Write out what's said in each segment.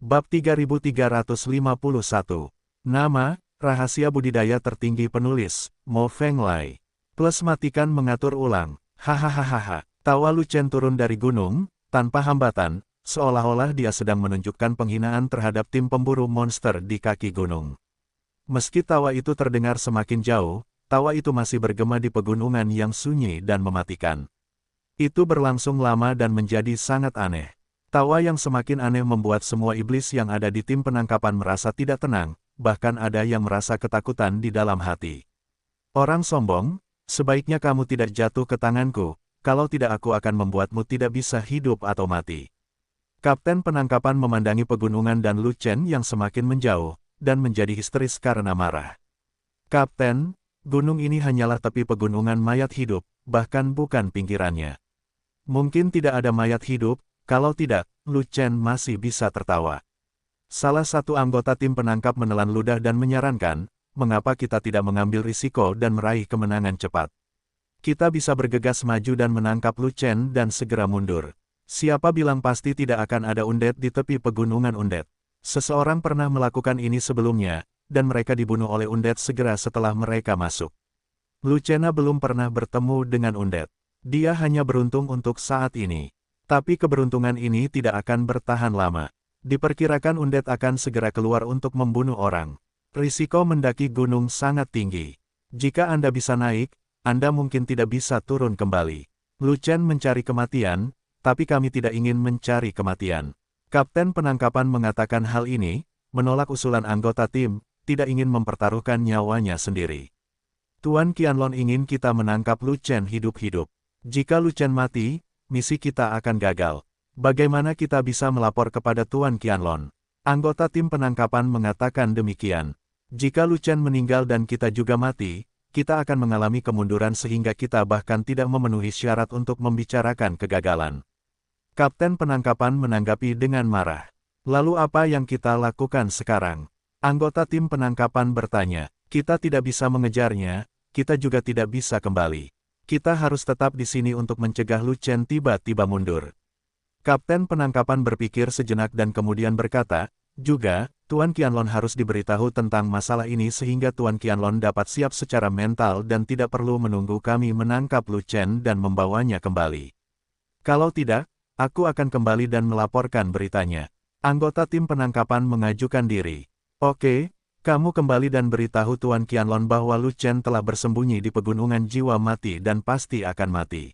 Bab 3351. Nama, rahasia budidaya tertinggi penulis, Mo Fenglai. Plus matikan mengatur ulang. Hahaha. Tawa Lu Chen turun dari gunung, tanpa hambatan, seolah-olah dia sedang menunjukkan penghinaan terhadap tim pemburu monster di kaki gunung. Meski tawa itu terdengar semakin jauh, tawa itu masih bergema di pegunungan yang sunyi dan mematikan. Itu berlangsung lama dan menjadi sangat aneh. Tawa yang semakin aneh membuat semua iblis yang ada di tim penangkapan merasa tidak tenang, bahkan ada yang merasa ketakutan di dalam hati. Orang sombong, sebaiknya kamu tidak jatuh ke tanganku, kalau tidak aku akan membuatmu tidak bisa hidup atau mati. Kapten penangkapan memandangi pegunungan dan Lu Chen yang semakin menjauh, dan menjadi histeris karena marah. Kapten, gunung ini hanyalah tepi pegunungan mayat hidup, bahkan bukan pinggirannya. Mungkin tidak ada mayat hidup. Kalau tidak, Lu Chen masih bisa tertawa. Salah satu anggota tim penangkap menelan ludah dan menyarankan, mengapa kita tidak mengambil risiko dan meraih kemenangan cepat. Kita bisa bergegas maju dan menangkap Lu Chen dan segera mundur. Siapa bilang pasti tidak akan ada undet di tepi pegunungan undet. Seseorang pernah melakukan ini sebelumnya, dan mereka dibunuh oleh undet segera setelah mereka masuk. Lu Chen belum pernah bertemu dengan undet. Dia hanya beruntung untuk saat ini. Tapi keberuntungan ini tidak akan bertahan lama. Diperkirakan undet akan segera keluar untuk membunuh orang. Risiko mendaki gunung sangat tinggi. Jika Anda bisa naik, Anda mungkin tidak bisa turun kembali. Lu Chen mencari kematian, tapi kami tidak ingin mencari kematian. Kapten penangkapan mengatakan hal ini, menolak usulan anggota tim, tidak ingin mempertaruhkan nyawanya sendiri. Tuan Qianlong ingin kita menangkap Lu Chen hidup-hidup. Jika Lu Chen mati, misi kita akan gagal. Bagaimana kita bisa melapor kepada Tuan Qianlong? Anggota tim penangkapan mengatakan demikian. Jika Lu Chen meninggal dan kita juga mati, kita akan mengalami kemunduran sehingga kita bahkan tidak memenuhi syarat untuk membicarakan kegagalan. Kapten penangkapan menanggapi dengan marah. Lalu apa yang kita lakukan sekarang? Anggota tim penangkapan bertanya. Kita tidak bisa mengejarnya, kita juga tidak bisa kembali. Kita harus tetap di sini untuk mencegah Lu Chen tiba-tiba mundur. Kapten penangkapan berpikir sejenak dan kemudian berkata, juga, Tuan Qianlong harus diberitahu tentang masalah ini sehingga Tuan Qianlong dapat siap secara mental dan tidak perlu menunggu kami menangkap Lu Chen dan membawanya kembali. Kalau tidak, aku akan kembali dan melaporkan beritanya. Anggota tim penangkapan mengajukan diri. Oke. Kamu kembali dan beritahu Tuan Qianlong bahwa Lu Chen telah bersembunyi di pegunungan jiwa mati dan pasti akan mati.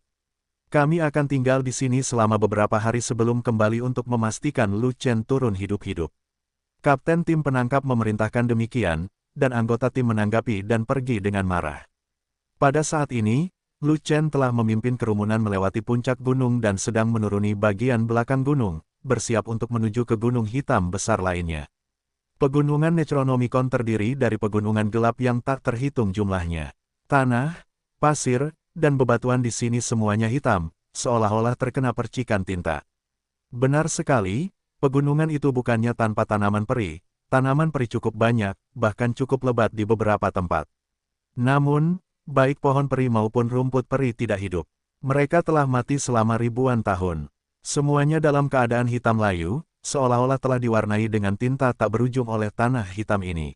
Kami akan tinggal di sini selama beberapa hari sebelum kembali untuk memastikan Lu Chen turun hidup-hidup. Kapten tim penangkap memerintahkan demikian, dan anggota tim menanggapi dan pergi dengan marah. Pada saat ini, Lu Chen telah memimpin kerumunan melewati puncak gunung dan sedang menuruni bagian belakang gunung, bersiap untuk menuju ke gunung hitam besar lainnya. Pegunungan Necronomicon terdiri dari pegunungan gelap yang tak terhitung jumlahnya. Tanah, pasir, dan bebatuan di sini semuanya hitam, seolah-olah terkena percikan tinta. Benar sekali, pegunungan itu bukannya tanpa tanaman peri cukup banyak, bahkan cukup lebat di beberapa tempat. Namun, baik pohon peri maupun rumput peri tidak hidup. Mereka telah mati selama ribuan tahun. Semuanya dalam keadaan hitam layu, seolah-olah telah diwarnai dengan tinta tak berujung oleh tanah hitam ini.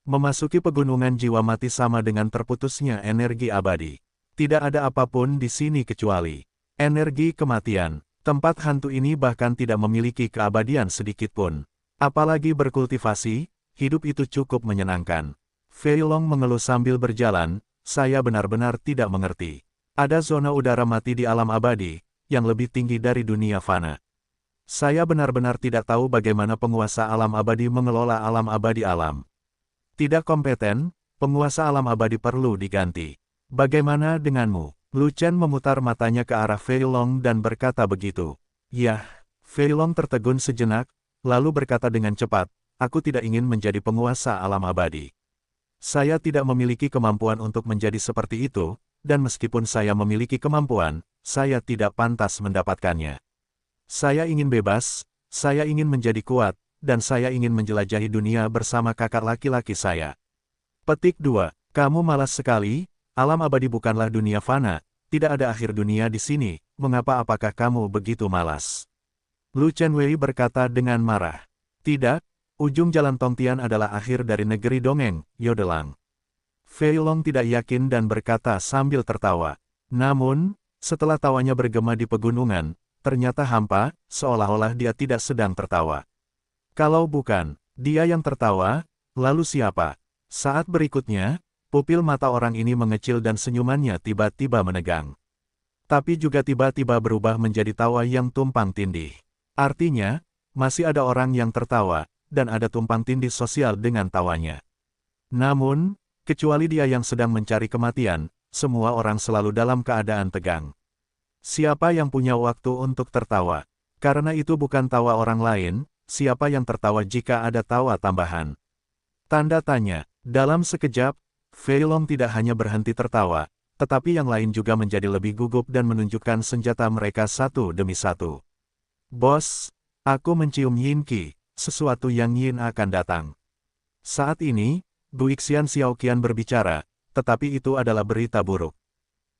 Memasuki pegunungan jiwa mati sama dengan terputusnya energi abadi. Tidak ada apapun di sini kecuali energi kematian. Tempat hantu ini bahkan tidak memiliki keabadian sedikitpun. Apalagi berkultivasi, hidup itu cukup menyenangkan. Fei Long mengeluh sambil berjalan, saya benar-benar tidak mengerti. Ada zona udara mati di alam abadi, yang lebih tinggi dari dunia fana. Saya benar-benar tidak tahu bagaimana penguasa alam abadi mengelola alam abadi alam. Tidak kompeten, penguasa alam abadi perlu diganti. Bagaimana denganmu? Lu Chen memutar matanya ke arah Fei Long dan berkata begitu. Yah, Fei Long tertegun sejenak, lalu berkata dengan cepat, aku tidak ingin menjadi penguasa alam abadi. Saya tidak memiliki kemampuan untuk menjadi seperti itu, dan meskipun saya memiliki kemampuan, saya tidak pantas mendapatkannya. Saya ingin bebas, saya ingin menjadi kuat, dan saya ingin menjelajahi dunia bersama kakak laki-laki saya. Petik 2. Kamu malas sekali, alam abadi bukanlah dunia fana, tidak ada akhir dunia di sini, apakah kamu begitu malas? Lu Chen Wei berkata dengan marah. Tidak, ujung jalan Tongtian adalah akhir dari negeri dongeng, Yodelang. Fei Long tidak yakin dan berkata sambil tertawa. Namun, setelah tawanya bergema di pegunungan, ternyata hampa, seolah-olah dia tidak sedang tertawa. Kalau bukan, dia yang tertawa, lalu siapa? Saat berikutnya, pupil mata orang ini mengecil dan senyumannya tiba-tiba menegang. Tapi juga tiba-tiba berubah menjadi tawa yang tumpang tindih. Artinya, masih ada orang yang tertawa, dan ada tumpang tindih sosial dengan tawanya. Namun, kecuali dia yang sedang mencari kematian, semua orang selalu dalam keadaan tegang. Siapa yang punya waktu untuk tertawa? Karena itu bukan tawa orang lain, siapa yang tertawa jika ada tawa tambahan? Tanda tanya. Dalam sekejap, Fei Long tidak hanya berhenti tertawa, tetapi yang lain juga menjadi lebih gugup dan menunjukkan senjata mereka satu demi satu. Bos, aku mencium Yin Qi, sesuatu yang Yin akan datang. Saat ini, Guixian Xiaoqian berbicara, tetapi itu adalah berita buruk.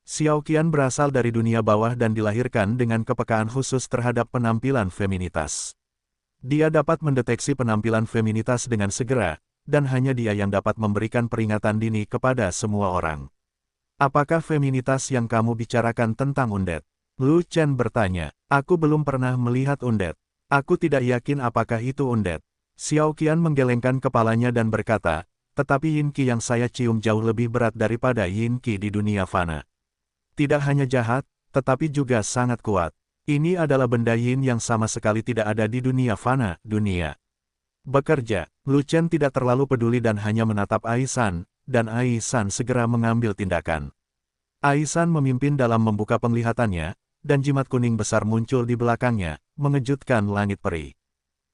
Xiaoqian berasal dari dunia bawah dan dilahirkan dengan kepekaan khusus terhadap penampilan feminitas. Dia dapat mendeteksi penampilan feminitas dengan segera, dan hanya dia yang dapat memberikan peringatan dini kepada semua orang. Apakah feminitas yang kamu bicarakan tentang undet? Lu Chen bertanya. Aku belum pernah melihat undet. Aku tidak yakin apakah itu undet. Xiaoqian menggelengkan kepalanya dan berkata, tetapi Yin Qi yang saya cium jauh lebih berat daripada Yin Qi di dunia fana. Tidak hanya jahat, tetapi juga sangat kuat. Ini adalah benda Yin yang sama sekali tidak ada di dunia fana, dunia bekerja. Lu Chen tidak terlalu peduli dan hanya menatap Aisan, dan Aisan segera mengambil tindakan. Aisan memimpin dalam membuka penglihatannya, dan jimat kuning besar muncul di belakangnya, mengejutkan langit peri.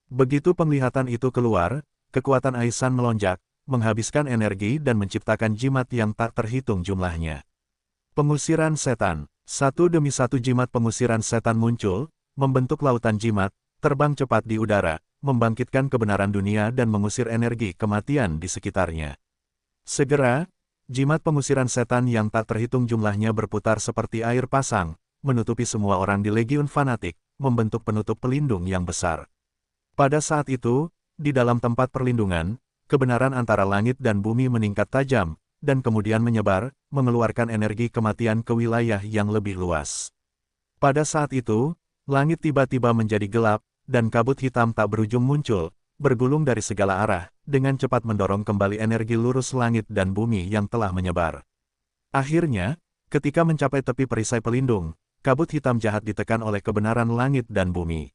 Begitu penglihatan itu keluar, kekuatan Aisan melonjak, menghabiskan energi dan menciptakan jimat yang tak terhitung jumlahnya. Pengusiran setan. Satu demi satu jimat pengusiran setan muncul, membentuk lautan jimat, terbang cepat di udara, membangkitkan kebenaran dunia dan mengusir energi kematian di sekitarnya. Segera, jimat pengusiran setan yang tak terhitung jumlahnya berputar seperti air pasang, menutupi semua orang di Legiun Fanatik, membentuk penutup pelindung yang besar. Pada saat itu, di dalam tempat perlindungan, kebenaran antara langit dan bumi meningkat tajam, dan kemudian menyebar, mengeluarkan energi kematian ke wilayah yang lebih luas. Pada saat itu, langit tiba-tiba menjadi gelap, dan kabut hitam tak berujung muncul, bergulung dari segala arah, dengan cepat mendorong kembali energi lurus langit dan bumi yang telah menyebar. Akhirnya, ketika mencapai tepi perisai pelindung, kabut hitam jahat ditekan oleh kebenaran langit dan bumi.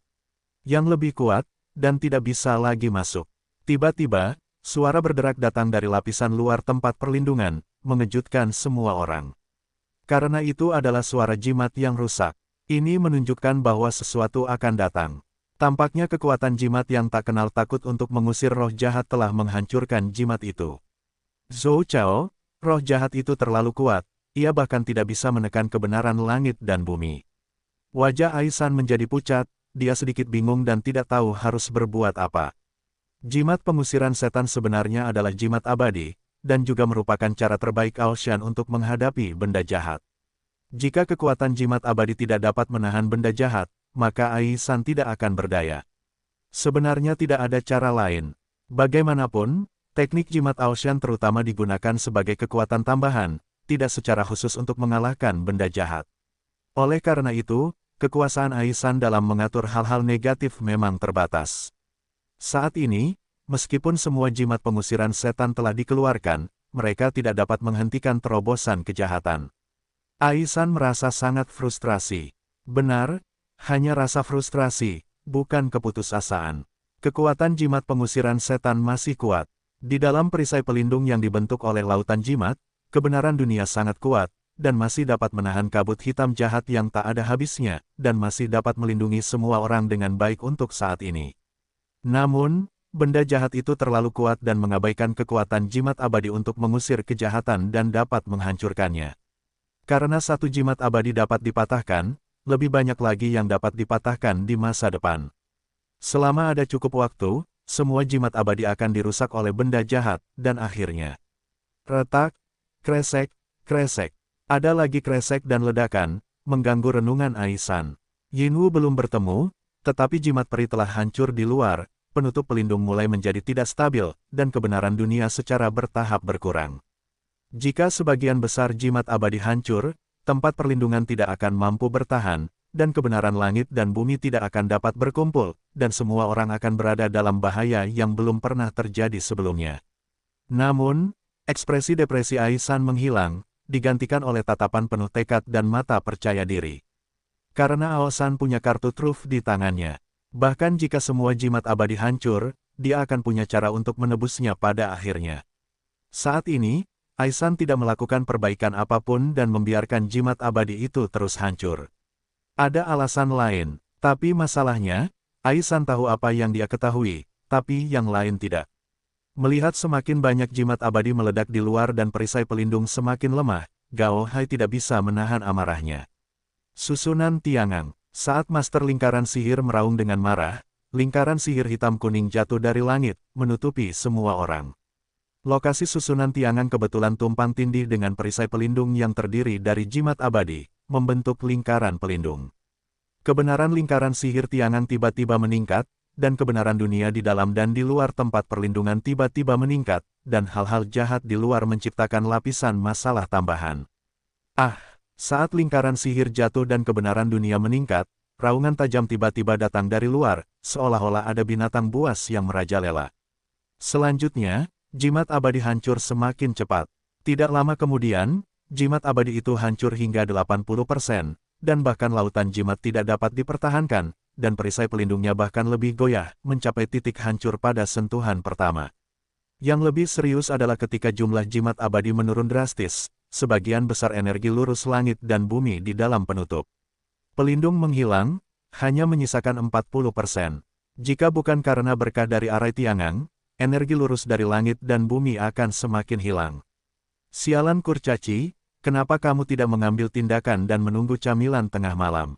Yang lebih kuat, dan tidak bisa lagi masuk. Tiba-tiba, suara berderak datang dari lapisan luar tempat perlindungan, mengejutkan semua orang. Karena itu adalah suara jimat yang rusak. Ini menunjukkan bahwa sesuatu akan datang. Tampaknya kekuatan jimat yang tak kenal takut untuk mengusir roh jahat telah menghancurkan jimat itu. Zhou Chao, roh jahat itu terlalu kuat, ia bahkan tidak bisa menekan kebenaran langit dan bumi. Wajah Aisan menjadi pucat, dia sedikit bingung dan tidak tahu harus berbuat apa. Jimat pengusiran setan sebenarnya adalah jimat abadi, dan juga merupakan cara terbaik Aoshan untuk menghadapi benda jahat. Jika kekuatan jimat abadi tidak dapat menahan benda jahat, maka Aisan tidak akan berdaya. Sebenarnya tidak ada cara lain. Bagaimanapun, teknik jimat Aoshan terutama digunakan sebagai kekuatan tambahan, tidak secara khusus untuk mengalahkan benda jahat. Oleh karena itu, kekuasaan Aisan dalam mengatur hal-hal negatif memang terbatas. Saat ini, meskipun semua jimat pengusiran setan telah dikeluarkan, mereka tidak dapat menghentikan terobosan kejahatan. Aisan merasa sangat frustrasi. Benar, hanya rasa frustrasi, bukan keputusasaan. Kekuatan jimat pengusiran setan masih kuat. Di dalam perisai pelindung yang dibentuk oleh lautan jimat, kebenaran dunia sangat kuat, dan masih dapat menahan kabut hitam jahat yang tak ada habisnya, dan masih dapat melindungi semua orang dengan baik untuk saat ini. Namun, benda jahat itu terlalu kuat dan mengabaikan kekuatan jimat abadi untuk mengusir kejahatan dan dapat menghancurkannya. Karena satu jimat abadi dapat dipatahkan, lebih banyak lagi yang dapat dipatahkan di masa depan. Selama ada cukup waktu, semua jimat abadi akan dirusak oleh benda jahat, dan akhirnya retak, kresek, kresek. Ada lagi kresek dan ledakan, mengganggu renungan Aisan. Yinwu belum bertemu, tetapi jimat peri telah hancur di luar, penutup pelindung mulai menjadi tidak stabil, dan kebenaran dunia secara bertahap berkurang. Jika sebagian besar jimat abadi hancur, tempat perlindungan tidak akan mampu bertahan, dan kebenaran langit dan bumi tidak akan dapat berkumpul, dan semua orang akan berada dalam bahaya yang belum pernah terjadi sebelumnya. Namun, ekspresi depresi Aisan menghilang, digantikan oleh tatapan penuh tekad dan mata percaya diri. Karena Aosan punya kartu truf di tangannya. Bahkan jika semua jimat abadi hancur, dia akan punya cara untuk menebusnya pada akhirnya. Saat ini, Aisan tidak melakukan perbaikan apapun dan membiarkan jimat abadi itu terus hancur. Ada alasan lain, tapi masalahnya, Aisan tahu apa yang dia ketahui, tapi yang lain tidak. Melihat semakin banyak jimat abadi meledak di luar dan perisai pelindung semakin lemah, Gao Hai tidak bisa menahan amarahnya. Susunan Tiangang. Saat Master Lingkaran Sihir meraung dengan marah, lingkaran sihir hitam kuning jatuh dari langit, menutupi semua orang. Lokasi susunan Tiangang kebetulan tumpang tindih dengan perisai pelindung yang terdiri dari jimat abadi, membentuk lingkaran pelindung. Kebenaran lingkaran sihir Tiangang tiba-tiba meningkat, dan kebenaran dunia di dalam dan di luar tempat perlindungan tiba-tiba meningkat, dan hal-hal jahat di luar menciptakan lapisan masalah tambahan. Saat lingkaran sihir jatuh dan kebenaran dunia meningkat, raungan tajam tiba-tiba datang dari luar, seolah-olah ada binatang buas yang merajalela. Selanjutnya, jimat abadi hancur semakin cepat. Tidak lama kemudian, jimat abadi itu hancur hingga 80%, dan bahkan lautan jimat tidak dapat dipertahankan, dan perisai pelindungnya bahkan lebih goyah, mencapai titik hancur pada sentuhan pertama. Yang lebih serius adalah ketika jumlah jimat abadi menurun drastis, sebagian besar energi lurus langit dan bumi di dalam penutup pelindung menghilang, hanya menyisakan 40%. Jika bukan karena berkah dari arai Tiangang, energi lurus dari langit dan bumi akan semakin hilang. Sialan kurcaci, kenapa kamu tidak mengambil tindakan dan menunggu camilan tengah malam?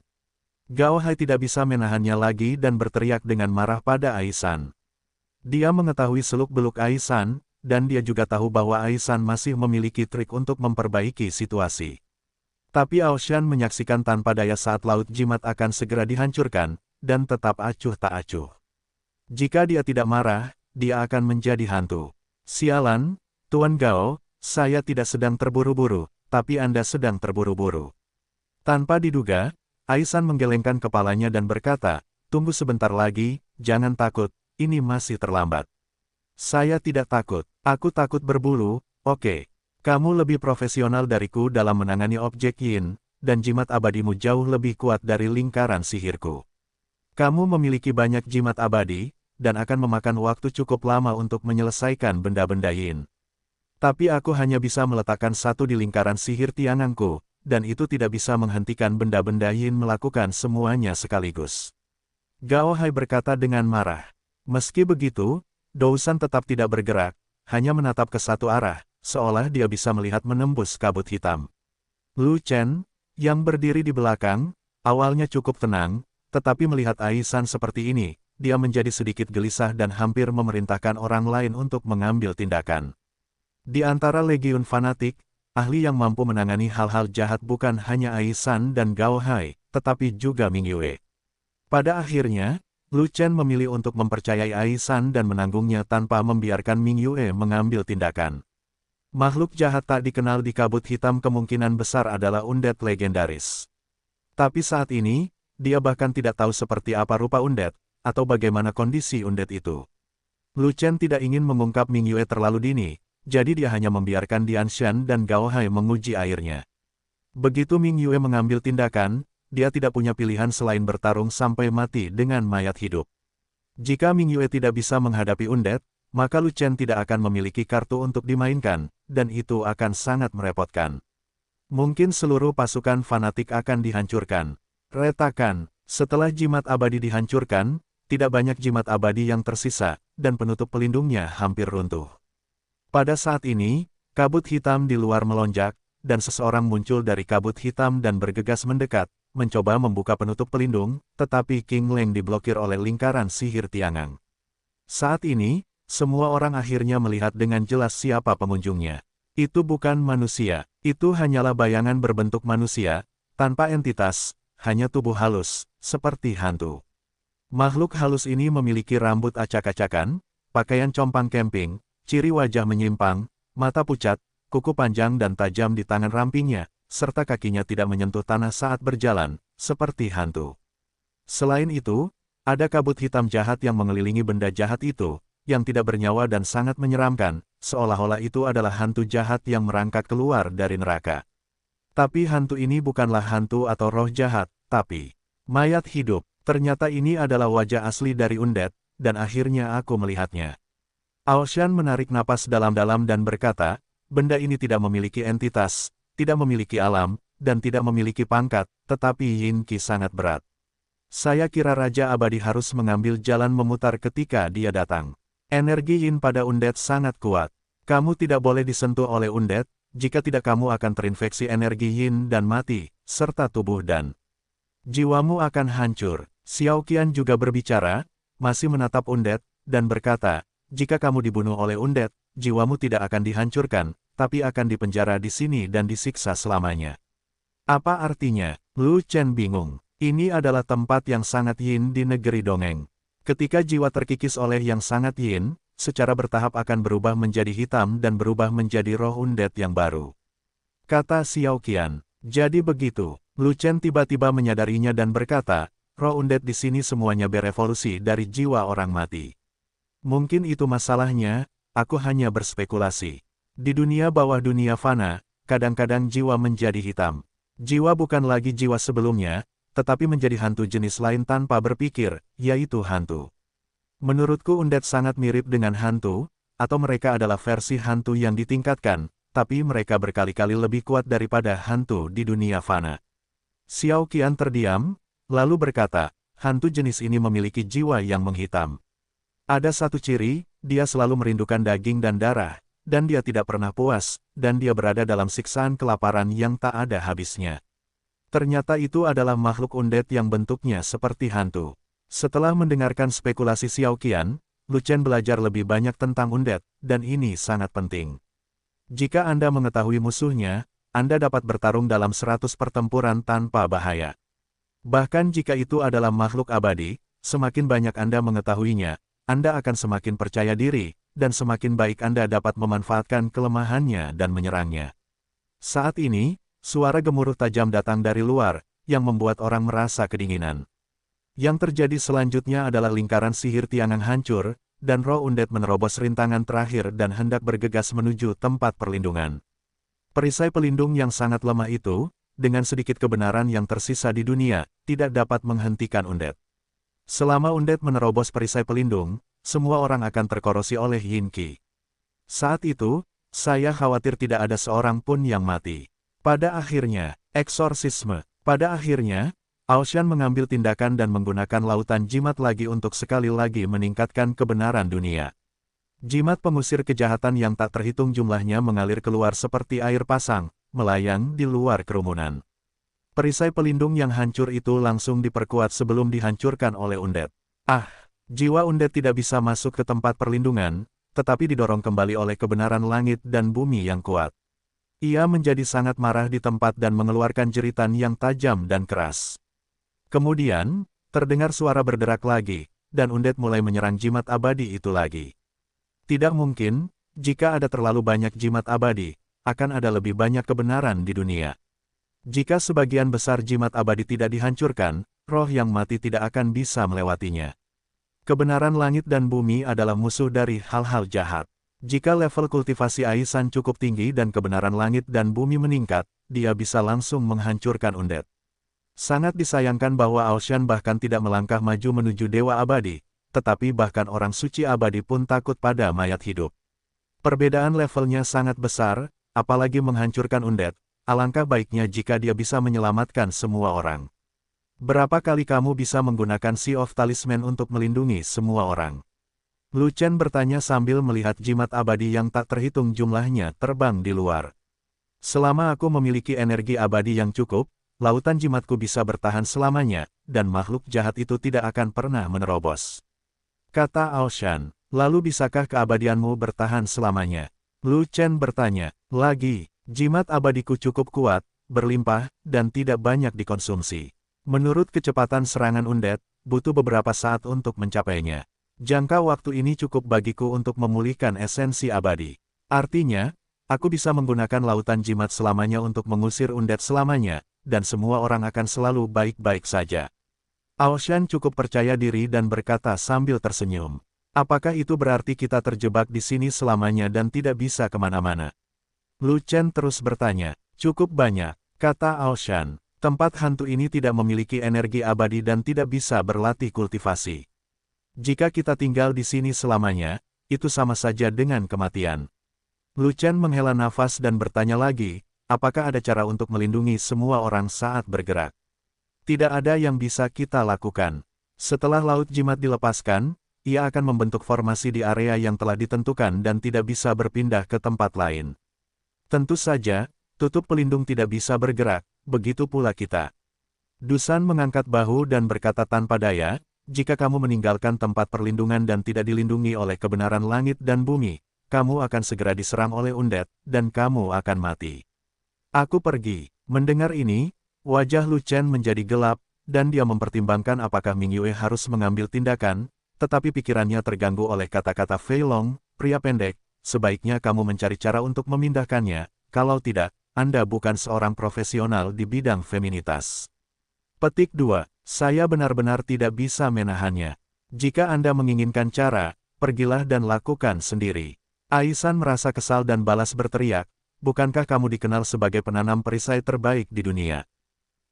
Gao Hai tidak bisa menahannya lagi dan berteriak dengan marah pada Aisan. Dia mengetahui seluk-beluk Aisan, dan dia juga tahu bahwa Aisan masih memiliki trik untuk memperbaiki situasi. Tapi Aoshan menyaksikan tanpa daya saat laut jimat akan segera dihancurkan, dan tetap acuh tak acuh. Jika dia tidak marah, dia akan menjadi hantu. Sialan, Tuan Gao, saya tidak sedang terburu-buru, tapi Anda sedang terburu-buru. Tanpa diduga, Aisan menggelengkan kepalanya dan berkata, tunggu sebentar lagi, jangan takut, ini masih terlambat. Saya tidak takut, aku takut berbulu, oke. Kamu lebih profesional dariku dalam menangani objek yin, dan jimat abadimu jauh lebih kuat dari lingkaran sihirku. Kamu memiliki banyak jimat abadi, dan akan memakan waktu cukup lama untuk menyelesaikan benda-benda yin. Tapi aku hanya bisa meletakkan satu di lingkaran sihir Tiangangku, dan itu tidak bisa menghentikan benda-benda yin melakukan semuanya sekaligus. Gao Hai berkata dengan marah. Meski begitu, Dousan tetap tidak bergerak, hanya menatap ke satu arah, seolah dia bisa melihat menembus kabut hitam. Lu Chen, yang berdiri di belakang, awalnya cukup tenang, tetapi melihat Aisan seperti ini, dia menjadi sedikit gelisah dan hampir memerintahkan orang lain untuk mengambil tindakan. Di antara legiun fanatik, ahli yang mampu menangani hal-hal jahat bukan hanya Aisan dan Gao Hai, tetapi juga Ming Yue. Pada akhirnya, Lu Chen memilih untuk mempercayai Aisan dan menanggungnya tanpa membiarkan Ming Yue mengambil tindakan. Makhluk jahat tak dikenal di kabut hitam kemungkinan besar adalah undead legendaris. Tapi saat ini, dia bahkan tidak tahu seperti apa rupa undead, atau bagaimana kondisi undead itu. Lu Chen tidak ingin mengungkap Ming Yue terlalu dini, jadi dia hanya membiarkan Dian Shan dan Gao Hai menguji airnya. Begitu Ming Yue mengambil tindakan, dia tidak punya pilihan selain bertarung sampai mati dengan mayat hidup. Jika Ming Yue tidak bisa menghadapi undead, maka Lu Chen tidak akan memiliki kartu untuk dimainkan, dan itu akan sangat merepotkan. Mungkin seluruh pasukan fanatik akan dihancurkan. Retakan, setelah jimat abadi dihancurkan, tidak banyak jimat abadi yang tersisa, dan penutup pelindungnya hampir runtuh. Pada saat ini, kabut hitam di luar melonjak, dan seseorang muncul dari kabut hitam dan bergegas mendekat, mencoba membuka penutup pelindung, tetapi King Leng diblokir oleh lingkaran sihir Tiangang. Saat ini, semua orang akhirnya melihat dengan jelas siapa pengunjungnya. Itu bukan manusia, itu hanyalah bayangan berbentuk manusia, tanpa entitas, hanya tubuh halus, seperti hantu. Makhluk halus ini memiliki rambut acak-acakan, pakaian compang camping, ciri wajah menyimpang, mata pucat, kuku panjang dan tajam di tangan rampingnya, serta kakinya tidak menyentuh tanah saat berjalan, seperti hantu. Selain itu, ada kabut hitam jahat yang mengelilingi benda jahat itu, yang tidak bernyawa dan sangat menyeramkan, seolah-olah itu adalah hantu jahat yang merangkak keluar dari neraka. Tapi hantu ini bukanlah hantu atau roh jahat, tapi mayat hidup. Ternyata ini adalah wajah asli dari undead, dan akhirnya aku melihatnya. Aoshan menarik napas dalam-dalam dan berkata, benda ini tidak memiliki entitas, tidak memiliki alam, dan tidak memiliki pangkat, tetapi Yin Qi sangat berat. Saya kira Raja Abadi harus mengambil jalan memutar ketika dia datang. Energi Yin pada undead sangat kuat. Kamu tidak boleh disentuh oleh undead, jika tidak kamu akan terinfeksi energi Yin dan mati, serta tubuh dan jiwamu akan hancur. Xiao Qian juga berbicara, masih menatap undead, dan berkata, jika kamu dibunuh oleh undead, jiwamu tidak akan dihancurkan, tapi akan dipenjara di sini dan disiksa selamanya. Apa artinya? Lu Chen bingung. Ini adalah tempat yang sangat yin di negeri dongeng. Ketika jiwa terkikis oleh yang sangat yin, secara bertahap akan berubah menjadi hitam dan berubah menjadi roh undead yang baru. Kata Xiao Qian. Jadi begitu. Lu Chen tiba-tiba menyadarinya dan berkata, roh undead di sini semuanya berevolusi dari jiwa orang mati. Mungkin itu masalahnya, aku hanya berspekulasi. Di dunia bawah dunia fana, kadang-kadang jiwa menjadi hitam. Jiwa bukan lagi jiwa sebelumnya, tetapi menjadi hantu jenis lain tanpa berpikir, yaitu hantu. Menurutku undead sangat mirip dengan hantu, atau mereka adalah versi hantu yang ditingkatkan, tapi mereka berkali-kali lebih kuat daripada hantu di dunia fana. Xiao Qian terdiam, lalu berkata, hantu jenis ini memiliki jiwa yang menghitam. Ada satu ciri, dia selalu merindukan daging dan darah, dan dia tidak pernah puas, dan dia berada dalam siksaan kelaparan yang tak ada habisnya. Ternyata itu adalah makhluk undead yang bentuknya seperti hantu. Setelah mendengarkan spekulasi Xiao Qian, Lu Chen belajar lebih banyak tentang undead, dan ini sangat penting. Jika Anda mengetahui musuhnya, Anda dapat bertarung dalam 100 pertempuran tanpa bahaya. Bahkan jika itu adalah makhluk abadi, semakin banyak Anda mengetahuinya, Anda akan semakin percaya diri, dan semakin baik Anda dapat memanfaatkan kelemahannya dan menyerangnya. Saat ini, suara gemuruh tajam datang dari luar, yang membuat orang merasa kedinginan. Yang terjadi selanjutnya adalah lingkaran sihir tiangan hancur, dan roh undead menerobos rintangan terakhir dan hendak bergegas menuju tempat perlindungan. Perisai pelindung yang sangat lemah itu, dengan sedikit kebenaran yang tersisa di dunia, tidak dapat menghentikan undead. Selama undead menerobos perisai pelindung, semua orang akan terkorosi oleh Yin Qi. Saat itu, saya khawatir tidak ada seorang pun yang mati. Pada akhirnya, eksorsisme. Pada akhirnya, Aoshan mengambil tindakan dan menggunakan lautan jimat lagi untuk sekali lagi meningkatkan kebenaran dunia. Jimat pengusir kejahatan yang tak terhitung jumlahnya mengalir keluar seperti air pasang, melayang di luar kerumunan. Perisai pelindung yang hancur itu langsung diperkuat sebelum dihancurkan oleh undead. Jiwa undead tidak bisa masuk ke tempat perlindungan, tetapi didorong kembali oleh kebenaran langit dan bumi yang kuat. Ia menjadi sangat marah di tempat dan mengeluarkan jeritan yang tajam dan keras. Kemudian, terdengar suara berderak lagi, dan undead mulai menyerang jimat abadi itu lagi. Tidak mungkin, jika ada terlalu banyak jimat abadi, akan ada lebih banyak kebenaran di dunia. Jika sebagian besar jimat abadi tidak dihancurkan, roh yang mati tidak akan bisa melewatinya. Kebenaran langit dan bumi adalah musuh dari hal-hal jahat. Jika level kultivasi Aisan cukup tinggi dan kebenaran langit dan bumi meningkat, dia bisa langsung menghancurkan undead. Sangat disayangkan bahwa Aoshan bahkan tidak melangkah maju menuju Dewa Abadi, tetapi bahkan orang suci abadi pun takut pada mayat hidup. Perbedaan levelnya sangat besar, apalagi menghancurkan undead, alangkah baiknya jika dia bisa menyelamatkan semua orang. Berapa kali kamu bisa menggunakan Sea of Talisman untuk melindungi semua orang? Lu Chen bertanya sambil melihat jimat abadi yang tak terhitung jumlahnya terbang di luar. Selama aku memiliki energi abadi yang cukup, lautan jimatku bisa bertahan selamanya, dan makhluk jahat itu tidak akan pernah menerobos. Kata Aoshan, lalu bisakah keabadianmu bertahan selamanya? Lu Chen bertanya, lagi, jimat abadiku cukup kuat, berlimpah, dan tidak banyak dikonsumsi. Menurut kecepatan serangan undead, butuh beberapa saat untuk mencapainya. Jangka waktu ini cukup bagiku untuk memulihkan esensi abadi. Artinya, aku bisa menggunakan lautan jimat selamanya untuk mengusir undead selamanya, dan semua orang akan selalu baik-baik saja. Aoshan cukup percaya diri dan berkata sambil tersenyum. Apakah itu berarti kita terjebak di sini selamanya dan tidak bisa kemana-mana? Lu Chen terus bertanya. Cukup banyak, kata Aoshan. Tempat hantu ini tidak memiliki energi abadi dan tidak bisa berlatih kultivasi. Jika kita tinggal di sini selamanya, itu sama saja dengan kematian. Lu Chen menghela nafas dan bertanya lagi, apakah ada cara untuk melindungi semua orang saat bergerak? Tidak ada yang bisa kita lakukan. Setelah laut jimat dilepaskan, ia akan membentuk formasi di area yang telah ditentukan dan tidak bisa berpindah ke tempat lain. Tentu saja, tutup pelindung tidak bisa bergerak, begitu pula kita. Dusan mengangkat bahu dan berkata tanpa daya, jika kamu meninggalkan tempat perlindungan dan tidak dilindungi oleh kebenaran langit dan bumi, kamu akan segera diserang oleh undead, dan kamu akan mati. Aku pergi. Mendengar ini, wajah Lu Chen menjadi gelap, dan dia mempertimbangkan apakah Ming Yue harus mengambil tindakan, tetapi pikirannya terganggu oleh kata-kata Fei Long, pria pendek, sebaiknya kamu mencari cara untuk memindahkannya, kalau tidak, Anda bukan seorang profesional di bidang feminitas. Petik 2. Saya benar-benar tidak bisa menahannya. Jika Anda menginginkan cara, pergilah dan lakukan sendiri. Aisan merasa kesal dan balas berteriak, bukankah kamu dikenal sebagai penanam perisai terbaik di dunia?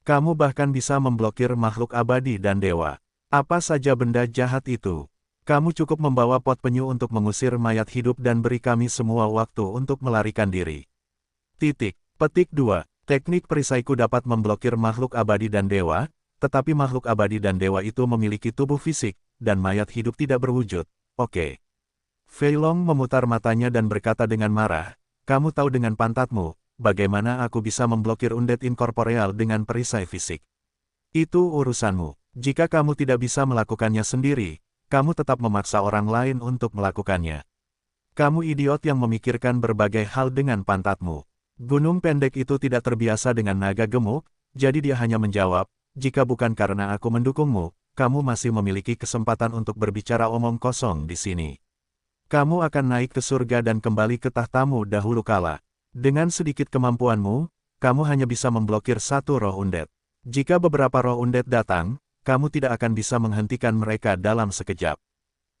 Kamu bahkan bisa memblokir makhluk abadi dan dewa. Apa saja benda jahat itu? Kamu cukup membawa pot penyu untuk mengusir mayat hidup dan beri kami semua waktu untuk melarikan diri. Petik 2. Teknik perisaiku dapat memblokir makhluk abadi dan dewa, tetapi makhluk abadi dan dewa itu memiliki tubuh fisik, dan mayat hidup tidak berwujud. Oke. Fei Long memutar matanya dan berkata dengan marah, kamu tahu dengan pantatmu, bagaimana aku bisa memblokir undead inkorporeal dengan perisai fisik. Itu urusanmu. Jika kamu tidak bisa melakukannya sendiri, kamu tetap memaksa orang lain untuk melakukannya. Kamu idiot yang memikirkan berbagai hal dengan pantatmu. Gunung pendek itu tidak terbiasa dengan naga gemuk, jadi dia hanya menjawab, jika bukan karena aku mendukungmu, kamu masih memiliki kesempatan untuk berbicara omong kosong di sini. Kamu akan naik ke surga dan kembali ke tahtamu dahulu kala. Dengan sedikit kemampuanmu, kamu hanya bisa memblokir satu roh undead. Jika beberapa roh undead datang, kamu tidak akan bisa menghentikan mereka dalam sekejap.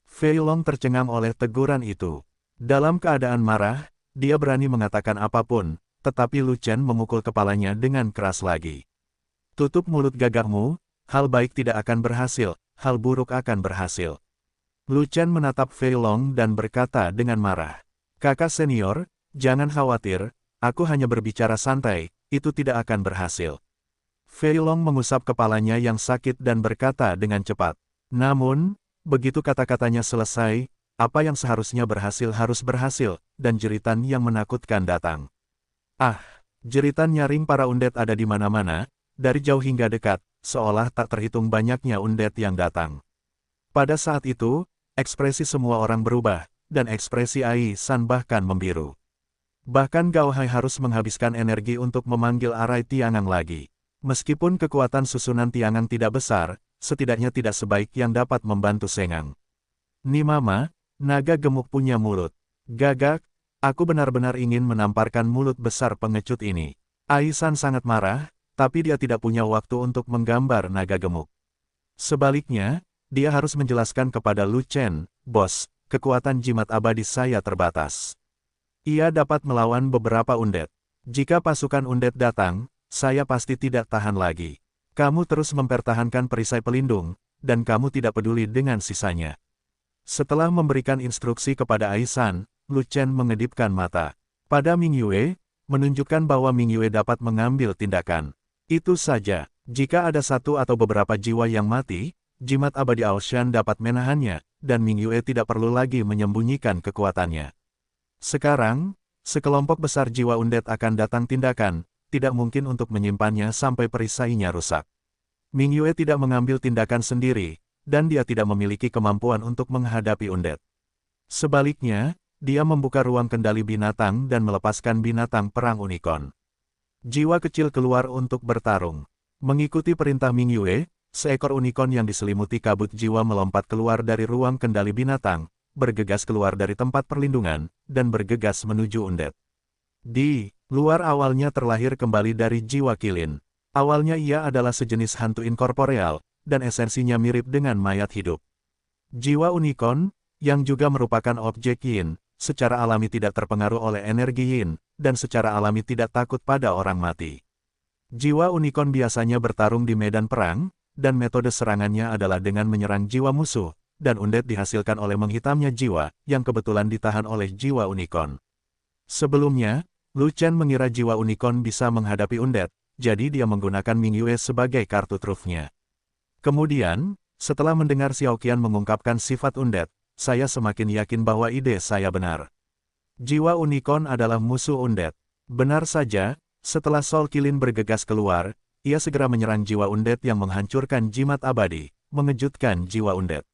Fei Long tercengang oleh teguran itu. Dalam keadaan marah, dia berani mengatakan apapun, tetapi Lu Chen memukul kepalanya dengan keras lagi. Tutup mulut gagahmu, hal baik tidak akan berhasil, hal buruk akan berhasil. Lu Chen menatap Fei Long dan berkata dengan marah. Kakak senior, jangan khawatir, aku hanya berbicara santai, itu tidak akan berhasil. Fei Long mengusap kepalanya yang sakit dan berkata dengan cepat. Namun, begitu kata-katanya selesai, apa yang seharusnya berhasil harus berhasil, dan jeritan yang menakutkan datang. Ah, jeritan nyaring para undead ada di mana-mana, dari jauh hingga dekat, seolah tak terhitung banyaknya undead yang datang. Pada saat itu, ekspresi semua orang berubah, dan ekspresi Ai San bahkan membiru. Bahkan Gao Hai harus menghabiskan energi untuk memanggil arai Tiangang lagi. Meskipun kekuatan susunan Tiangang tidak besar, setidaknya tidak sebaik yang dapat membantu Sengang. Nimama, naga gemuk punya mulut. Gagak, aku benar-benar ingin menamparkan mulut besar pengecut ini. Ai San sangat marah, tapi dia tidak punya waktu untuk menggambar naga gemuk. Sebaliknya, dia harus menjelaskan kepada Lu Chen, bos, kekuatan jimat abadi saya terbatas. Ia dapat melawan beberapa undead. Jika pasukan undead datang, saya pasti tidak tahan lagi. Kamu terus mempertahankan perisai pelindung, dan kamu tidak peduli dengan sisanya. Setelah memberikan instruksi kepada Ai San, Lu Chen mengedipkan mata. Pada Ming Yue, menunjukkan bahwa Ming Yue dapat mengambil tindakan. Itu saja, jika ada satu atau beberapa jiwa yang mati, jimat abadi Aoshan dapat menahannya, dan Ming Yue tidak perlu lagi menyembunyikan kekuatannya. Sekarang, sekelompok besar jiwa undead akan datang tindakan, tidak mungkin untuk menyimpannya sampai perisainya rusak. Ming Yue tidak mengambil tindakan sendiri, dan dia tidak memiliki kemampuan untuk menghadapi undead. Sebaliknya, dia membuka ruang kendali binatang dan melepaskan binatang perang unicorn. Jiwa kecil keluar untuk bertarung. Mengikuti perintah Ming Yue, seekor unicorn yang diselimuti kabut jiwa melompat keluar dari ruang kendali binatang, bergegas keluar dari tempat perlindungan, dan bergegas menuju Undead. Di luar awalnya terlahir kembali dari jiwa Qilin. Awalnya ia adalah sejenis hantu inkorporeal, dan esensinya mirip dengan mayat hidup. Jiwa unicorn, yang juga merupakan objek yin, secara alami tidak terpengaruh oleh energi yin, dan secara alami tidak takut pada orang mati. Jiwa unicorn biasanya bertarung di medan perang, dan metode serangannya adalah dengan menyerang jiwa musuh, dan Undead dihasilkan oleh menghitamnya jiwa, yang kebetulan ditahan oleh jiwa unicorn. Sebelumnya, Lu Chen mengira jiwa unicorn bisa menghadapi Undead, jadi dia menggunakan Mingyue sebagai kartu trufnya. Kemudian, setelah mendengar Xiao Qian mengungkapkan sifat Undead, saya semakin yakin bahwa ide saya benar. Jiwa unicorn adalah musuh Undead. Benar saja, setelah Soul Qilin bergegas keluar, ia segera menyerang jiwa Undead yang menghancurkan jimat abadi, mengejutkan jiwa Undead.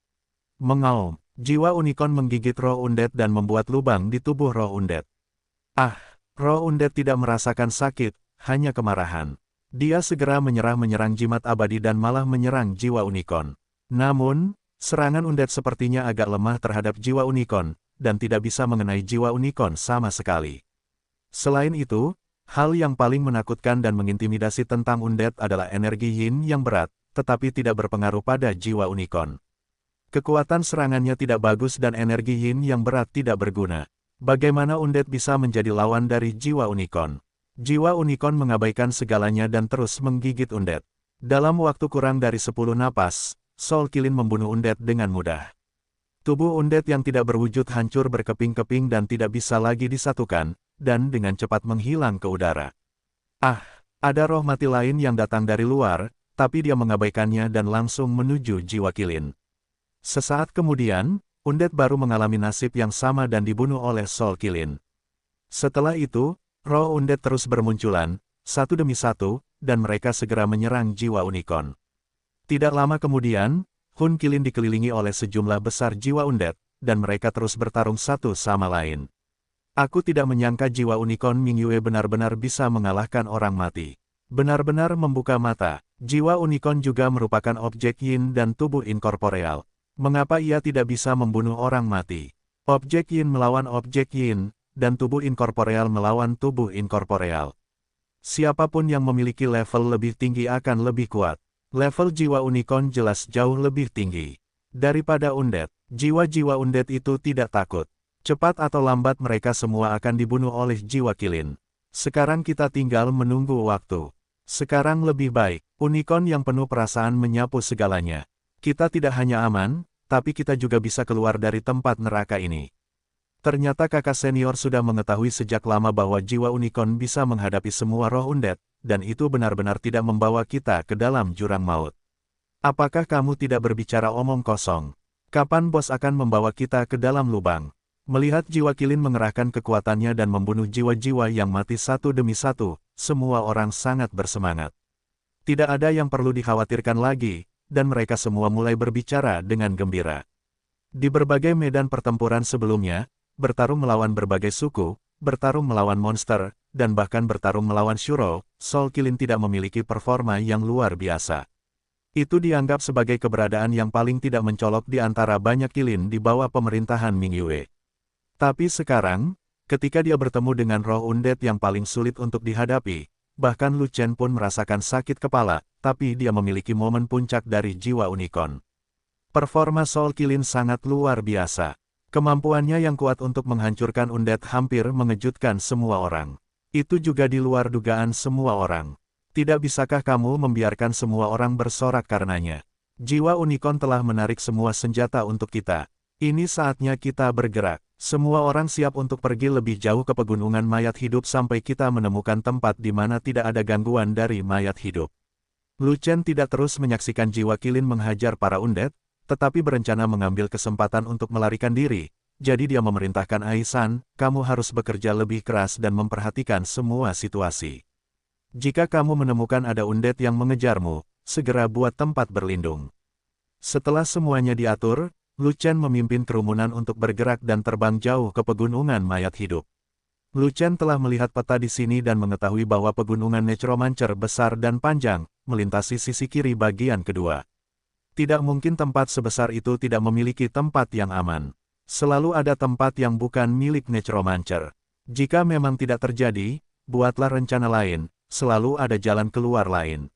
Mengaum, jiwa unicorn menggigit roh Undead dan membuat lubang di tubuh roh Undead. Roh Undead tidak merasakan sakit, hanya kemarahan. Dia segera menyerang jimat abadi dan malah menyerang jiwa unicorn. Namun, serangan Undead sepertinya agak lemah terhadap jiwa unicorn, dan tidak bisa mengenai jiwa unicorn sama sekali. Selain itu, hal yang paling menakutkan dan mengintimidasi tentang Undead adalah energi yin yang berat, tetapi tidak berpengaruh pada jiwa unicorn. Kekuatan serangannya tidak bagus dan energi yin yang berat tidak berguna. Bagaimana Undead bisa menjadi lawan dari jiwa unicorn? Jiwa unicorn mengabaikan segalanya dan terus menggigit Undead. Dalam waktu kurang dari 10 napas, Soul Qilin membunuh Undead dengan mudah. Tubuh Undead yang tidak berwujud hancur berkeping-keping dan tidak bisa lagi disatukan, dan dengan cepat menghilang ke udara. Ada roh mati lain yang datang dari luar, tapi dia mengabaikannya dan langsung menuju jiwa Qilin. Sesaat kemudian, Undead baru mengalami nasib yang sama dan dibunuh oleh Soul Qilin. Setelah itu, roh Undead terus bermunculan, satu demi satu, dan mereka segera menyerang jiwa unicorn. Tidak lama kemudian, Hun Qilin dikelilingi oleh sejumlah besar jiwa Undead, dan mereka terus bertarung satu sama lain. Aku tidak menyangka jiwa unicorn Mingyue benar-benar bisa mengalahkan orang mati. Benar-benar membuka mata, jiwa unicorn juga merupakan objek yin dan tubuh inkorporeal. Mengapa ia tidak bisa membunuh orang mati? Objek yin melawan objek yin, dan tubuh inkorporeal melawan tubuh inkorporeal. Siapapun yang memiliki level lebih tinggi akan lebih kuat. Level jiwa unicorn jelas jauh lebih tinggi daripada Undead. Jiwa-jiwa Undead itu tidak takut. Cepat atau lambat mereka semua akan dibunuh oleh jiwa Qilin. Sekarang kita tinggal menunggu waktu. Sekarang lebih baik, unicorn yang penuh perasaan menyapu segalanya. Kita tidak hanya aman, tapi kita juga bisa keluar dari tempat neraka ini. Ternyata kakak senior sudah mengetahui sejak lama bahwa jiwa unicorn bisa menghadapi semua roh Undead, dan itu benar-benar tidak membawa kita ke dalam jurang maut. Apakah kamu tidak berbicara omong kosong? Kapan bos akan membawa kita ke dalam lubang? Melihat jiwa Qilin mengerahkan kekuatannya dan membunuh jiwa-jiwa yang mati satu demi satu, semua orang sangat bersemangat. Tidak ada yang perlu dikhawatirkan lagi, dan mereka semua mulai berbicara dengan gembira. Di berbagai medan pertempuran sebelumnya, bertarung melawan berbagai suku, bertarung melawan monster, dan bahkan bertarung melawan Shuro, Soul Qilin tidak memiliki performa yang luar biasa. Itu dianggap sebagai keberadaan yang paling tidak mencolok di antara banyak Qilin di bawah pemerintahan Mingyue. Tapi sekarang, ketika dia bertemu dengan roh Undead yang paling sulit untuk dihadapi, bahkan Lu Chen pun merasakan sakit kepala, tapi dia memiliki momen puncak dari jiwa unicorn. Performa Soul Qilin sangat luar biasa. Kemampuannya yang kuat untuk menghancurkan Undead hampir mengejutkan semua orang. Itu juga di luar dugaan semua orang. Tidak bisakah kamu membiarkan semua orang bersorak karenanya? Jiwa unicorn telah menarik semua senjata untuk kita. Ini saatnya kita bergerak. Semua orang siap untuk pergi lebih jauh ke pegunungan mayat hidup sampai kita menemukan tempat di mana tidak ada gangguan dari mayat hidup. Lu Chen tidak terus menyaksikan jiwa Qilin menghajar para Undead, tetapi berencana mengambil kesempatan untuk melarikan diri. Jadi dia memerintahkan Aisan, kamu harus bekerja lebih keras dan memperhatikan semua situasi. Jika kamu menemukan ada Undead yang mengejarmu, segera buat tempat berlindung. Setelah semuanya diatur, Lu Chen memimpin kerumunan untuk bergerak dan terbang jauh ke pegunungan mayat hidup. Lu Chen telah melihat peta di sini dan mengetahui bahwa pegunungan Necromancer besar dan panjang, melintasi sisi kiri bagian kedua. Tidak mungkin tempat sebesar itu tidak memiliki tempat yang aman. Selalu ada tempat yang bukan milik Necromancer. Jika memang tidak terjadi, buatlah rencana lain, selalu ada jalan keluar lain.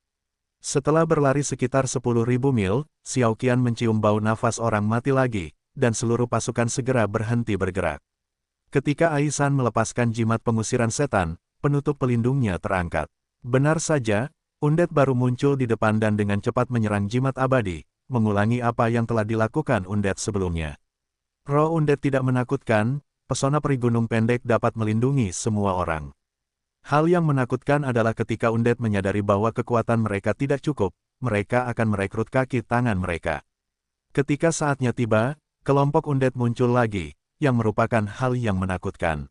Setelah berlari sekitar 10.000 mil, Xiao Qian mencium bau nafas orang mati lagi, dan seluruh pasukan segera berhenti bergerak. Ketika Aisan melepaskan jimat pengusiran setan, penutup pelindungnya terangkat. Benar saja, undead baru muncul di depan dan dengan cepat menyerang jimat abadi, mengulangi apa yang telah dilakukan undead sebelumnya. Roh undead tidak menakutkan, pesona peri gunung pendek dapat melindungi semua orang. Hal yang menakutkan adalah ketika undead menyadari bahwa kekuatan mereka tidak cukup, mereka akan merekrut kaki tangan mereka. Ketika saatnya tiba, kelompok undead muncul lagi, yang merupakan hal yang menakutkan.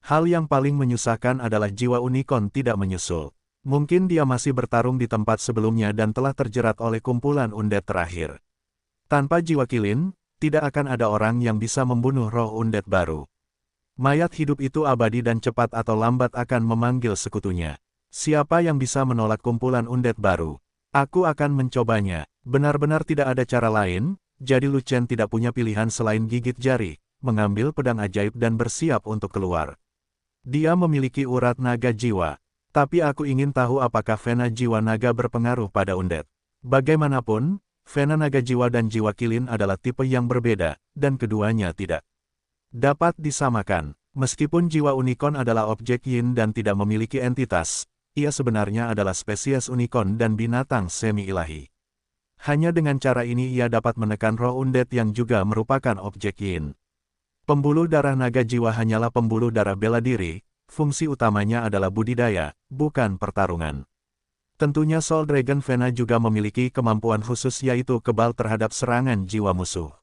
Hal yang paling menyusahkan adalah jiwa unicorn tidak menyusul. Mungkin dia masih bertarung di tempat sebelumnya dan telah terjerat oleh kumpulan undead terakhir. Tanpa jiwa kilin, tidak akan ada orang yang bisa membunuh roh undead baru. Mayat hidup itu abadi dan cepat atau lambat akan memanggil sekutunya. Siapa yang bisa menolak kumpulan undead baru? Aku akan mencobanya. Benar-benar tidak ada cara lain, jadi Lu Chen tidak punya pilihan selain gigit jari, mengambil pedang ajaib dan bersiap untuk keluar. Dia memiliki urat naga jiwa. Tapi aku ingin tahu apakah vena jiwa naga berpengaruh pada undead. Bagaimanapun, vena naga jiwa dan jiwa kilin adalah tipe yang berbeda, dan keduanya tidak dapat disamakan. Meskipun jiwa unicorn adalah objek yin dan tidak memiliki entitas, ia sebenarnya adalah spesies unicorn dan binatang semi-ilahi. Hanya dengan cara ini ia dapat menekan roh undead yang juga merupakan objek yin. Pembuluh darah naga jiwa hanyalah pembuluh darah bela diri, fungsi utamanya adalah budidaya, bukan pertarungan. Tentunya Soul Dragon Vena juga memiliki kemampuan khusus yaitu kebal terhadap serangan jiwa musuh.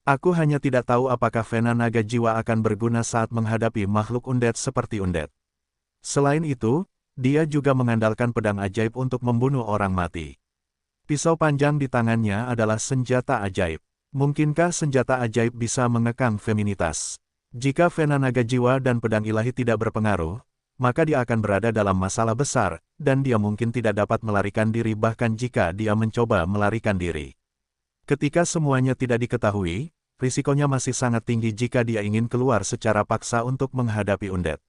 Aku hanya tidak tahu apakah Vena naga jiwa akan berguna saat menghadapi makhluk undead seperti undead. Selain itu, dia juga mengandalkan pedang ajaib untuk membunuh orang mati. Pisau panjang di tangannya adalah senjata ajaib. Mungkinkah senjata ajaib bisa mengekang feminitas? Jika vena naga jiwa dan pedang ilahi tidak berpengaruh, maka dia akan berada dalam masalah besar, dan dia mungkin tidak dapat melarikan diri bahkan jika dia mencoba melarikan diri. Ketika semuanya tidak diketahui, risikonya masih sangat tinggi jika dia ingin keluar secara paksa untuk menghadapi undead.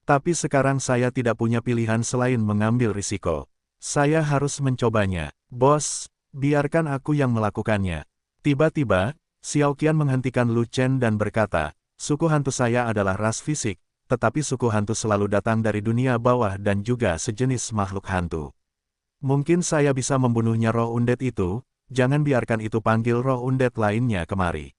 Tapi sekarang saya tidak punya pilihan selain mengambil risiko. Saya harus mencobanya. Bos, biarkan aku yang melakukannya. Tiba-tiba, Xiao Qian menghentikan Lu Chen dan berkata, suku hantu saya adalah ras fisik, tetapi suku hantu selalu datang dari dunia bawah dan juga sejenis makhluk hantu. Mungkin saya bisa membunuhnya roh undead itu, jangan biarkan itu panggil roh undead lainnya kemari.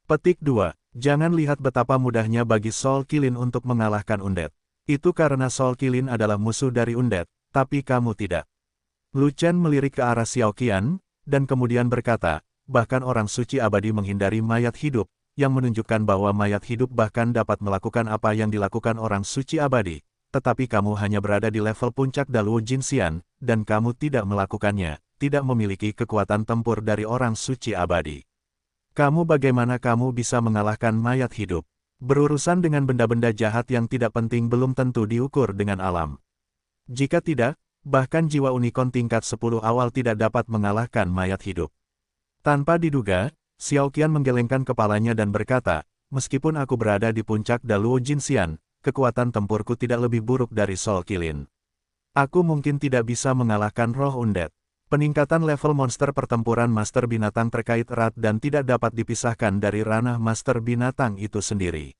Petik 2. Jangan lihat betapa mudahnya bagi Soul Kilin untuk mengalahkan undead. Itu karena Soul Kilin adalah musuh dari undead, tapi kamu tidak. Lu Chen melirik ke arah Xiao Qian, dan kemudian berkata, bahkan orang suci abadi menghindari mayat hidup, yang menunjukkan bahwa mayat hidup bahkan dapat melakukan apa yang dilakukan orang suci abadi, tetapi kamu hanya berada di level puncak Daluo Jinxian, dan kamu tidak melakukannya, tidak memiliki kekuatan tempur dari orang suci abadi. Bagaimana kamu bisa mengalahkan mayat hidup? Berurusan dengan benda-benda jahat yang tidak penting belum tentu diukur dengan alam. Jika tidak, bahkan jiwa unicorn tingkat 10 awal tidak dapat mengalahkan mayat hidup. Tanpa diduga, Xiao Qian menggelengkan kepalanya dan berkata, meskipun aku berada di puncak Daluo Jinxian, kekuatan tempurku tidak lebih buruk dari Soul Kilin. Aku mungkin tidak bisa mengalahkan roh undead. Peningkatan level monster pertempuran master binatang terkait erat dan tidak dapat dipisahkan dari ranah master binatang itu sendiri.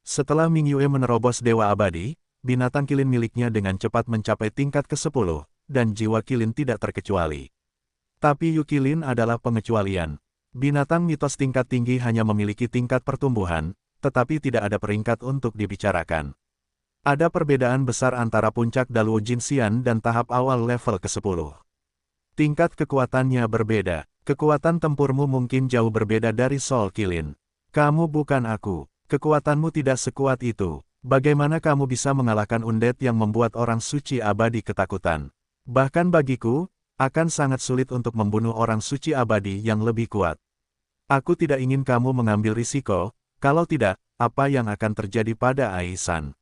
Setelah Ming Yue menerobos Dewa Abadi, binatang kilin miliknya dengan cepat mencapai tingkat ke-10, dan jiwa kilin tidak terkecuali. Tapi Yu Kilin adalah pengecualian. Binatang mitos tingkat tinggi hanya memiliki tingkat pertumbuhan, tetapi tidak ada peringkat untuk dibicarakan. Ada perbedaan besar antara puncak Daluo Jinxian dan tahap awal level ke-10. Tingkat kekuatannya berbeda. Kekuatan tempurmu mungkin jauh berbeda dari Soul Kilin. Kamu bukan aku. Kekuatanmu tidak sekuat itu. Bagaimana kamu bisa mengalahkan undead yang membuat orang suci abadi ketakutan? Bahkan bagiku, akan sangat sulit untuk membunuh orang suci abadi yang lebih kuat. Aku tidak ingin kamu mengambil risiko, kalau tidak, apa yang akan terjadi pada Aisan.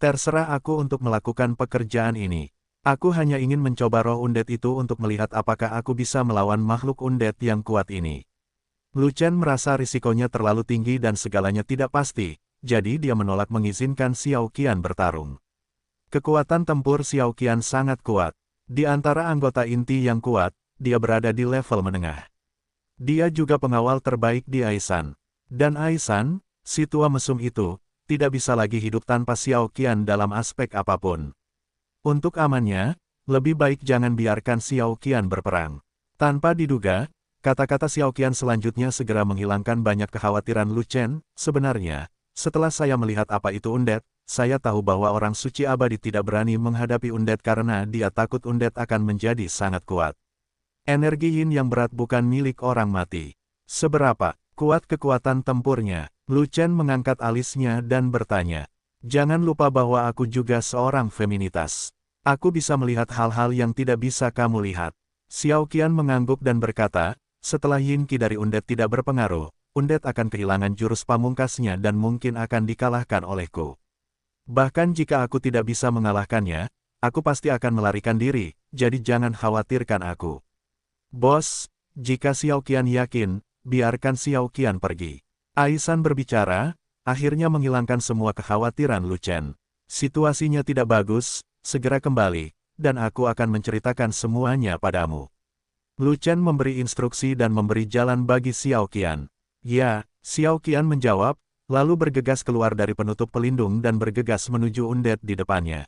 Terserah aku untuk melakukan pekerjaan ini. Aku hanya ingin mencoba roh undead itu untuk melihat apakah aku bisa melawan makhluk undead yang kuat ini. Lu Chen merasa risikonya terlalu tinggi dan segalanya tidak pasti, jadi dia menolak mengizinkan Xiao Qian bertarung. Kekuatan tempur Xiao Qian sangat kuat. Di antara anggota inti yang kuat, dia berada di level menengah. Dia juga pengawal terbaik di Aisan. Dan Aisan, si tua mesum itu, tidak bisa lagi hidup tanpa Xiao Qian dalam aspek apapun. Untuk amannya, lebih baik jangan biarkan Xiao Qian berperang. Tanpa diduga, kata-kata Xiao Qian selanjutnya segera menghilangkan banyak kekhawatiran Lu Chen. Sebenarnya, setelah saya melihat apa itu undead, saya tahu bahwa orang suci abadi tidak berani menghadapi undead karena dia takut undead akan menjadi sangat kuat. Energi yin yang berat bukan milik orang mati. Seberapa kuat kekuatan tempurnya? Lu Chen mengangkat alisnya dan bertanya. Jangan lupa bahwa aku juga seorang feminitas. Aku bisa melihat hal-hal yang tidak bisa kamu lihat. Xiao Qian mengangguk dan berkata, setelah yin qi dari undead tidak berpengaruh, undead akan kehilangan jurus pamungkasnya dan mungkin akan dikalahkan olehku. Bahkan jika aku tidak bisa mengalahkannya, aku pasti akan melarikan diri, jadi jangan khawatirkan aku. Bos, jika Xiao Qian yakin, biarkan Xiao Qian pergi. Aisan berbicara, akhirnya menghilangkan semua kekhawatiran Lu Chen. Situasinya tidak bagus, segera kembali, dan aku akan menceritakan semuanya padamu. Lu Chen memberi instruksi dan memberi jalan bagi Xiao Qian. Ya, Xiao Qian menjawab, lalu bergegas keluar dari penutup pelindung dan bergegas menuju undead di depannya.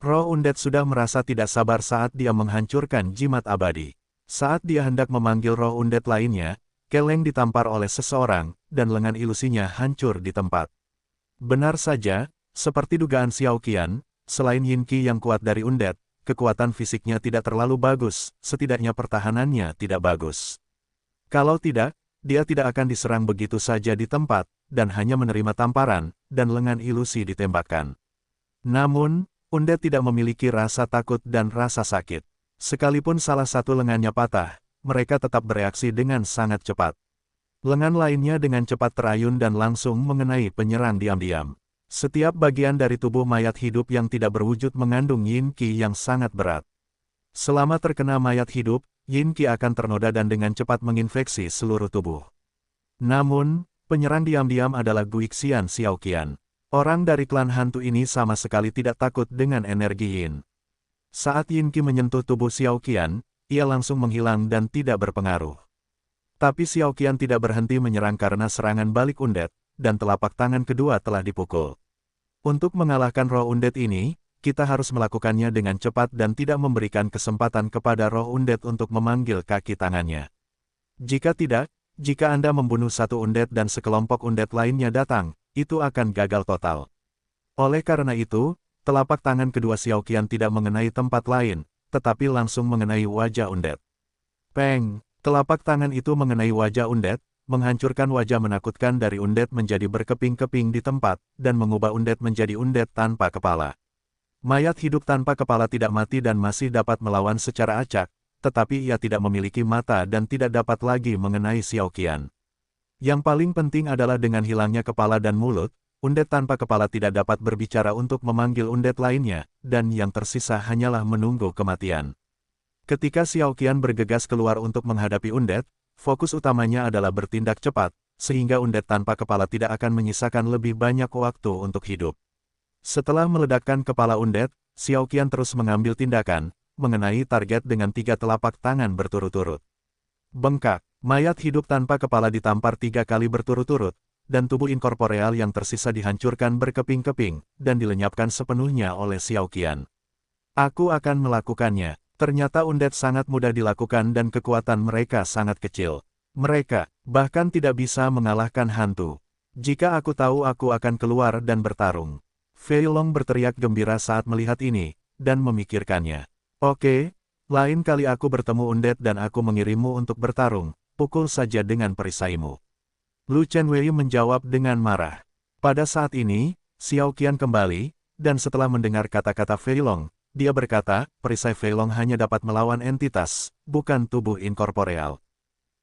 Roh undead sudah merasa tidak sabar saat dia menghancurkan jimat abadi. Saat dia hendak memanggil roh undead lainnya, keleng ditampar oleh seseorang, dan lengan ilusinya hancur di tempat. Benar saja, seperti dugaan Xiao Qian, selain yin qi yang kuat dari undead, kekuatan fisiknya tidak terlalu bagus, setidaknya pertahanannya tidak bagus. Kalau tidak, dia tidak akan diserang begitu saja di tempat, dan hanya menerima tamparan, dan lengan ilusi ditembakkan. Namun, undead tidak memiliki rasa takut dan rasa sakit. Sekalipun salah satu lengannya patah, mereka tetap bereaksi dengan sangat cepat. Lengan lainnya dengan cepat terayun dan langsung mengenai penyerang diam-diam. Setiap bagian dari tubuh mayat hidup yang tidak berwujud mengandung yin qi yang sangat berat. Selama terkena mayat hidup, yin qi akan ternoda dan dengan cepat menginfeksi seluruh tubuh. Namun, penyerang diam-diam adalah Guixian Xiao Qian. Orang dari klan hantu ini sama sekali tidak takut dengan energi yin. Saat yin qi menyentuh tubuh Xiao Qian, ia langsung menghilang dan tidak berpengaruh. Tapi Xiao Qian tidak berhenti menyerang karena serangan balik undead, dan telapak tangan kedua telah dipukul. Untuk mengalahkan roh undead ini, kita harus melakukannya dengan cepat dan tidak memberikan kesempatan kepada roh undead untuk memanggil kaki tangannya. Jika tidak, jika Anda membunuh satu undead dan sekelompok undead lainnya datang, itu akan gagal total. Oleh karena itu, telapak tangan kedua Xiao Qian tidak mengenai tempat lain, tetapi langsung mengenai wajah undead. Peng! Telapak tangan itu mengenai wajah undead, menghancurkan wajah menakutkan dari undead menjadi berkeping-keping di tempat, dan mengubah undead menjadi undead tanpa kepala. Mayat hidup tanpa kepala tidak mati dan masih dapat melawan secara acak, tetapi ia tidak memiliki mata dan tidak dapat lagi mengenai Xiao Qian. Yang paling penting adalah dengan hilangnya kepala dan mulut, undead tanpa kepala tidak dapat berbicara untuk memanggil undead lainnya, dan yang tersisa hanyalah menunggu kematian. Ketika Xiao Qian bergegas keluar untuk menghadapi undead, fokus utamanya adalah bertindak cepat, sehingga undead tanpa kepala tidak akan menyisakan lebih banyak waktu untuk hidup. Setelah meledakkan kepala undead, Xiao Qian terus mengambil tindakan, mengenai target dengan 3 telapak tangan berturut-turut. Bengkak, mayat hidup tanpa kepala ditampar 3 kali berturut-turut, dan tubuh inkorporeal yang tersisa dihancurkan berkeping-keping, dan dilenyapkan sepenuhnya oleh Xiao Qian. Aku akan melakukannya. Ternyata undead sangat mudah dilakukan dan kekuatan mereka sangat kecil. Mereka, bahkan tidak bisa mengalahkan hantu. Jika aku tahu aku akan keluar dan bertarung. Fei Long berteriak gembira saat melihat ini, dan memikirkannya. Oke, lain kali aku bertemu undead dan aku mengirimmu untuk bertarung, pukul saja dengan perisaimu. Lu Chenwei menjawab dengan marah. Pada saat ini, Xiao Qian kembali, dan setelah mendengar kata-kata Fei Long, dia berkata, perisai Fei Long hanya dapat melawan entitas, bukan tubuh inkorporeal.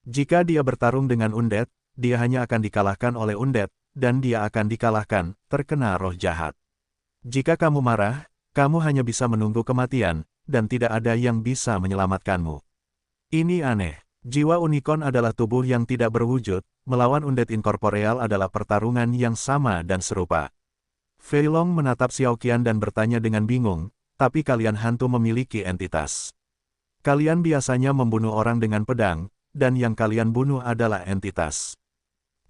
Jika dia bertarung dengan undead, dia hanya akan dikalahkan oleh undead, dan dia akan dikalahkan, terkena roh jahat. Jika kamu marah, kamu hanya bisa menunggu kematian, dan tidak ada yang bisa menyelamatkanmu. Ini aneh. Jiwa unicorn adalah tubuh yang tidak berwujud, melawan undead incorporeal adalah pertarungan yang sama dan serupa. Fei Long menatap Xiao Qian dan bertanya dengan bingung, tapi kalian hantu memiliki entitas. Kalian biasanya membunuh orang dengan pedang, dan yang kalian bunuh adalah entitas.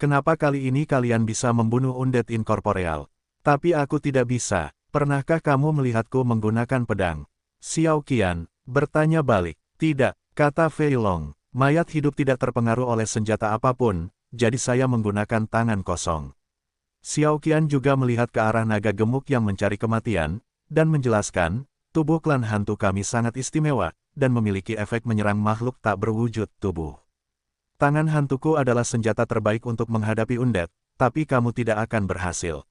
Kenapa kali ini kalian bisa membunuh undead incorporeal? Tapi aku tidak bisa. Pernahkah kamu melihatku menggunakan pedang? Xiao Qian bertanya balik. Tidak, kata Fei Long. Mayat hidup tidak terpengaruh oleh senjata apapun, jadi saya menggunakan tangan kosong. Xiao Qian juga melihat ke arah naga gemuk yang mencari kematian, dan menjelaskan, tubuh klan hantu kami sangat istimewa, dan memiliki efek menyerang makhluk tak berwujud tubuh. Tangan hantuku adalah senjata terbaik untuk menghadapi undead, tapi kamu tidak akan berhasil.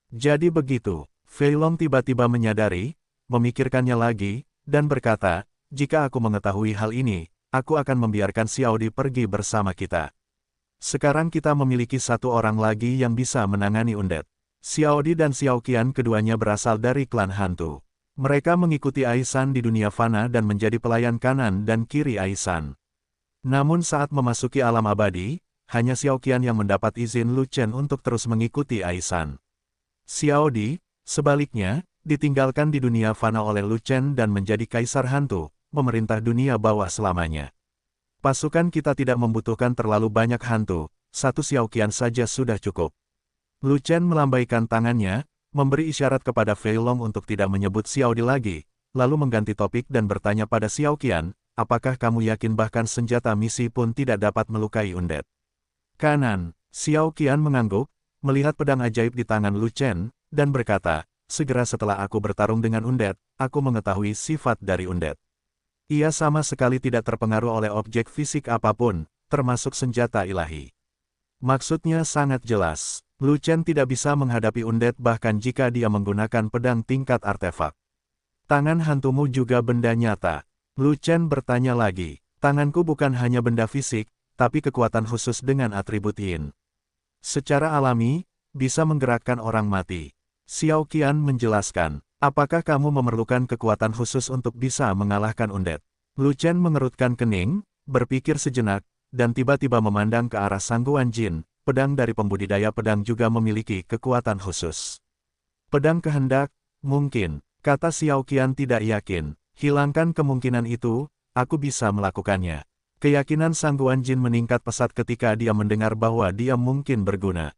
Jadi begitu, Fei Long tiba-tiba menyadari, memikirkannya lagi, dan berkata, jika aku mengetahui hal ini, aku akan membiarkan Xiaodi pergi bersama kita. Sekarang kita memiliki satu orang lagi yang bisa menangani undead. Xiaodi dan Xiao Qian keduanya berasal dari klan hantu. Mereka mengikuti Aisan di dunia fana dan menjadi pelayan kanan dan kiri Aisan. Namun saat memasuki alam abadi, hanya Xiao Qian yang mendapat izin Lu Chen untuk terus mengikuti Aisan. Xiaodi, sebaliknya, ditinggalkan di dunia fana oleh Lu Chen dan menjadi kaisar hantu, memerintah dunia bawah selamanya. Pasukan kita tidak membutuhkan terlalu banyak hantu, satu Xiao Qian saja sudah cukup. Lu Chen melambaikan tangannya, memberi isyarat kepada Fei Long untuk tidak menyebut Xiaodi lagi, lalu mengganti topik dan bertanya pada Xiao Qian, apakah kamu yakin bahkan senjata misi pun tidak dapat melukai undead? Kanan, Xiao Qian mengangguk, melihat pedang ajaib di tangan Lu Chen, dan berkata, segera setelah aku bertarung dengan undead, aku mengetahui sifat dari undead. Ia sama sekali tidak terpengaruh oleh objek fisik apapun, termasuk senjata ilahi. Maksudnya sangat jelas, Lu Chen tidak bisa menghadapi undead bahkan jika dia menggunakan pedang tingkat artefak. Tangan hantumu juga benda nyata. Lu Chen bertanya lagi, tanganku bukan hanya benda fisik, tapi kekuatan khusus dengan atribut yin. Secara alami, bisa menggerakkan orang mati. Xiao Qian menjelaskan, apakah kamu memerlukan kekuatan khusus untuk bisa mengalahkan undead? Lu Chen mengerutkan kening, berpikir sejenak, dan tiba-tiba memandang ke arah Sangguan Jin, pedang dari pembudidaya pedang juga memiliki kekuatan khusus. Pedang kehendak, mungkin, kata Xiao Qian tidak yakin. Hilangkan kemungkinan itu, aku bisa melakukannya. Keyakinan Sangguan Jin meningkat pesat ketika dia mendengar bahwa dia mungkin berguna.